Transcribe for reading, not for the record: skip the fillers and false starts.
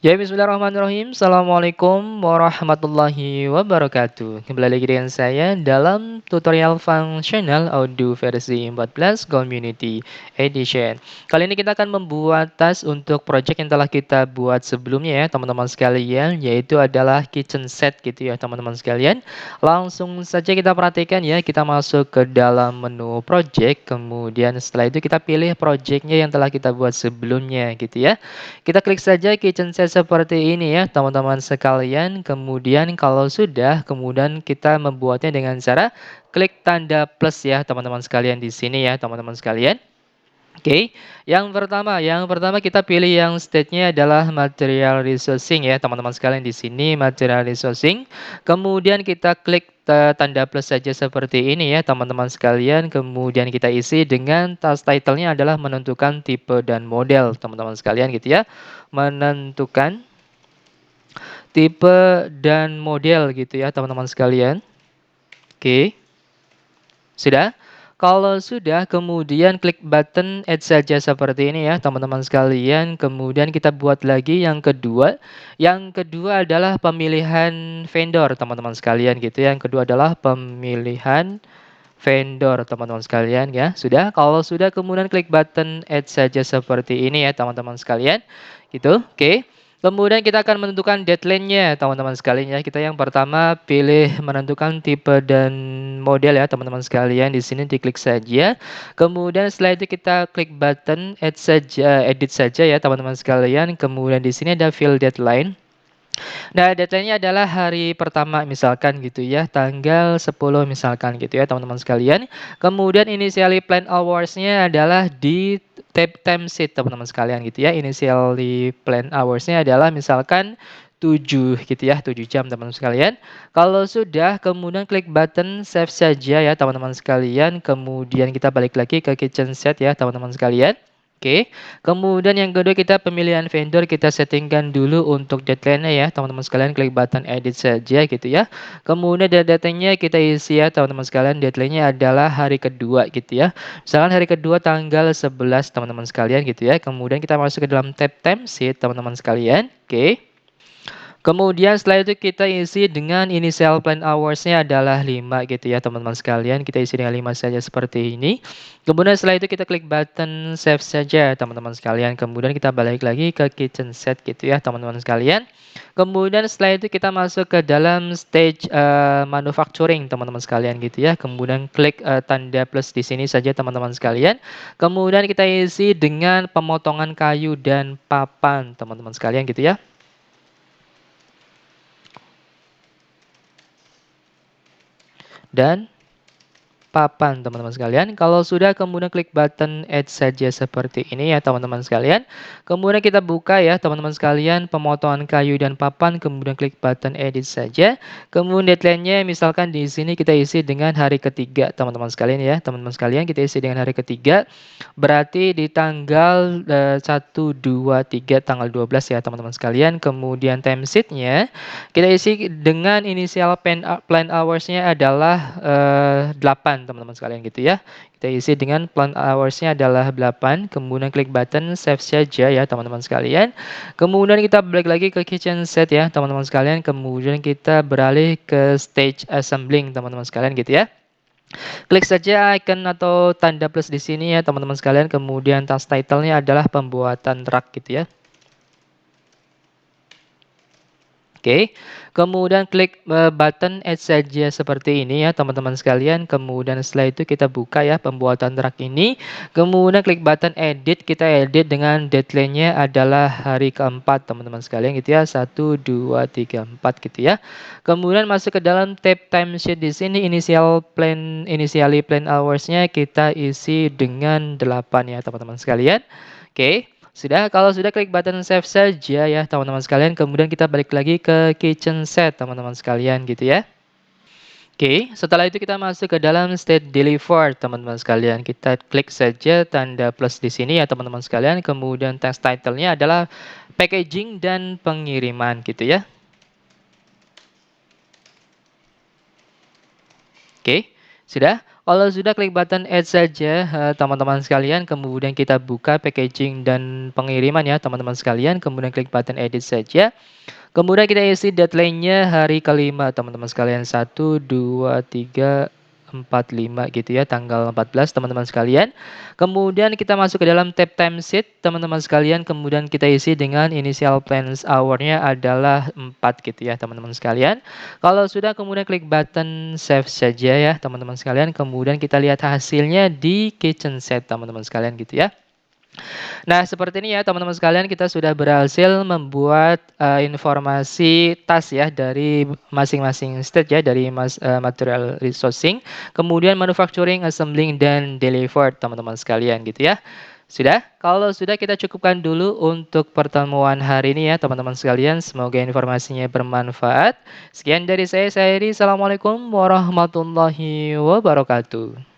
Ya, bismillahirrahmanirrahim. Assalamualaikum warahmatullahi wabarakatuh. Kembali lagi dengan saya dalam tutorial functional audio versi 14 Community Edition. Kali ini kita akan membuat tas untuk project yang telah kita buat sebelumnya ya, teman-teman sekalian, yaitu adalah kitchen set gitu ya, teman-teman sekalian. Langsung saja kita perhatikan ya, kita masuk ke dalam menu project, kemudian setelah itu kita pilih projectnya yang telah kita buat sebelumnya gitu ya. Kita klik saja kitchen set seperti ini ya, teman-teman sekalian. Kemudian kalau sudah, kemudian kita membuatnya dengan cara klik tanda plus ya, teman-teman sekalian di sini ya, teman-teman sekalian. Oke, yang pertama kita pilih yang stage-nya adalah material resourcing ya, teman-teman sekalian di sini material resourcing. Kemudian kita klik tanda plus saja seperti ini ya, teman-teman sekalian. Kemudian kita isi dengan task title-nya adalah menentukan tipe dan model, teman-teman sekalian gitu ya. Menentukan tipe dan model gitu ya, teman-teman sekalian. Oke. Sudah? Kalau sudah, kemudian klik button add saja seperti ini ya, teman-teman sekalian. Kemudian kita buat lagi yang kedua. Yang kedua adalah pemilihan vendor, teman-teman sekalian gitu ya. Yang kedua adalah pemilihan vendor, teman-teman sekalian ya. Sudah? Kalau sudah, kemudian klik button add saja seperti ini ya, teman-teman sekalian. Gitu. Oke. Kemudian kita akan menentukan deadline-nya, teman-teman sekalian ya. Kita yang pertama pilih menentukan tipe dan model ya, teman-teman sekalian. Di sini diklik saja. Kemudian setelah itu kita klik button add saja, edit saja ya, teman-teman sekalian. Kemudian di sini ada fill deadline. Nah, deadline-nya adalah hari pertama misalkan gitu ya, tanggal 10 misalkan gitu ya, teman-teman sekalian. Kemudian initially plan hours-nya adalah di tab timesheet teman-teman sekalian gitu ya. Initially plan hours-nya adalah misalkan 7 gitu ya, 7 jam teman-teman sekalian. Kalau sudah, kemudian klik button save saja ya teman-teman sekalian. Kemudian kita balik lagi ke kitchen set ya teman-teman sekalian. Oke, kemudian yang kedua kita pemilihan vendor kita settingkan dulu untuk deadline-nya ya, teman-teman sekalian klik button edit saja gitu ya. Kemudian datanya kita isi ya, teman-teman sekalian deadline-nya adalah hari kedua gitu ya. Misalkan hari kedua tanggal 11 teman-teman sekalian gitu ya. Kemudian kita masuk ke dalam tab timesheet teman-teman sekalian. Oke. Kemudian setelah itu kita isi dengan initial plan hours-nya adalah 5 gitu ya teman-teman sekalian. Kita isi dengan 5 saja seperti ini. Kemudian setelah itu kita klik button save saja teman-teman sekalian. Kemudian kita balik lagi ke kitchen set gitu ya teman-teman sekalian. Kemudian setelah itu kita masuk ke dalam stage manufacturing teman-teman sekalian gitu ya. Kemudian klik tanda plus di sini saja teman-teman sekalian. Kemudian kita isi dengan pemotongan kayu dan papan teman-teman sekalian gitu ya. Dan papan teman-teman sekalian. Kalau sudah kemudian klik button add saja seperti ini ya teman-teman sekalian. Kemudian kita buka ya teman-teman sekalian pemotongan kayu dan papan, kemudian klik button edit saja. Kemudian deadline-nya misalkan di sini kita isi dengan hari ketiga teman-teman sekalian ya. Teman-teman sekalian kita isi dengan hari ketiga. Berarti di tanggal 1 2 3 tanggal 12 ya teman-teman sekalian. Kemudian timesheet-nya kita isi dengan inisial plan hours-nya adalah 8 teman-teman sekalian gitu ya. Kita isi dengan plan hours-nya adalah 8, kemudian klik button save saja ya teman-teman sekalian. Kemudian kita balik lagi ke kitchen set ya teman-teman sekalian. Kemudian kita beralih ke stage assembling teman-teman sekalian gitu ya. Klik saja icon atau tanda plus di sini ya teman-teman sekalian. Kemudian task title-nya adalah pembuatan rak gitu ya. Oke, kemudian klik button add saja seperti ini ya teman-teman sekalian. Kemudian setelah itu kita buka ya pembuatan track ini. Kemudian klik button edit, kita edit dengan deadline-nya adalah hari keempat teman-teman sekalian gitu ya. 1 2 3 4 gitu ya. Kemudian masuk ke dalam tab timesheet di sini initially plan hours-nya kita isi dengan 8 ya teman-teman sekalian. Oke. Sudah, kalau sudah klik button save saja ya teman-teman sekalian. Kemudian kita balik lagi ke kitchen set teman-teman sekalian gitu ya. Oke, setelah itu kita masuk ke dalam state deliver teman-teman sekalian. Kita klik saja tanda plus di sini ya teman-teman sekalian. Kemudian task title-nya adalah packaging dan pengiriman gitu ya. Oke, sudah. Kalau sudah klik button Add saja, teman-teman sekalian, kemudian kita buka packaging dan pengiriman ya teman-teman sekalian, kemudian klik button Edit saja. Kemudian kita isi deadline-nya hari kelima teman-teman sekalian, 1, 2, 3, 4, 5 gitu ya, tanggal 14 teman-teman sekalian. Kemudian kita masuk ke dalam tab timesheet teman-teman sekalian, kemudian kita isi dengan initial plans hour-nya adalah 4 gitu ya teman-teman sekalian. Kalau sudah kemudian klik button save saja ya teman-teman sekalian, kemudian kita lihat hasilnya di kitchen set teman-teman sekalian gitu ya. Nah, seperti ini ya teman-teman sekalian, kita sudah berhasil membuat informasi tas ya dari masing-masing stage ya, dari material resourcing, kemudian manufacturing, assembling, dan delivered teman-teman sekalian gitu ya. Sudah? Kalau sudah, kita cukupkan dulu untuk pertemuan hari ini ya teman-teman sekalian. Semoga informasinya bermanfaat. Sekian dari saya Heri. Assalamualaikum warahmatullahi wabarakatuh.